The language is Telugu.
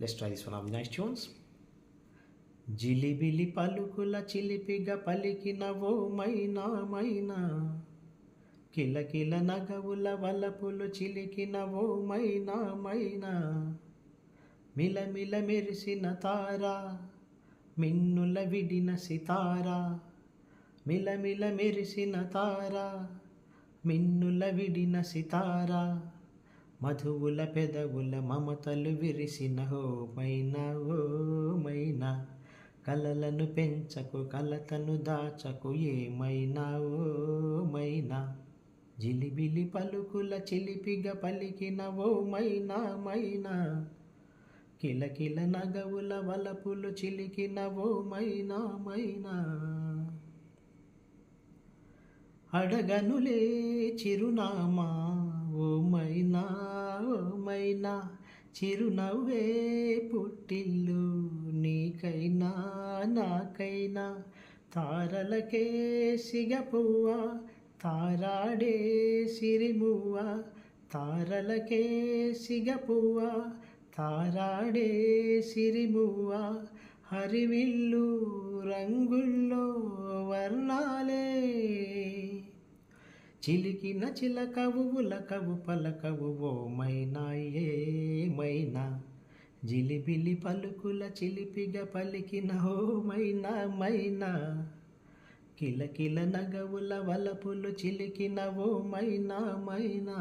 Let's try this one of nice tunes. జిలిబిలి పలుకుల చిలిపిగా పలికిన ఓ మైనా మైనా, కిలకిల నగవుల వలపులు చిలికిన ఓ మైనా మైనా, మిలమిల మెరిసిన తారా, మిన్నుల విడిన సితారా, మిలమిల మెరిసిన తారా, మిన్నుల విడిన సితారా, మధువుల పెదవుల మమతలు విరిసిన ఓ మైనా ఓ మైనా, కలలను పెంచకు కలతను దాచకు ఏమైనా ఓ మైనా, జిలిబిలి పలుకుల చిలిపిగా పలికిన ఓ మైనా మైనా, కిలకిల నగవుల వలపులు చిలికిన ఓ మైనా మైనా. అడగనులే చిరునామా ఓ మైనా ఓ మైనా, చిరునవ్వే పుట్టిల్లు నీకైనా నాకైనా, తారలకే సిగపువ్వ తారాడే సిరిమువ్వ, తారలకే సిగపువ్వ తారాడే సిరిమువ్వ, హరివిల్లు రంగుల్లో వర్ణాలే, చిలికిన చిలకవు ఉలకవు పలకవు ఓ మైనా ఏమైనా, జిలిబిలి పలుకుల చిలిపిగా పలికిన ఓ మైనా మైనా, కిలకిల నగవుల వలపులు చిలికిన ఓ మైనా మైనా.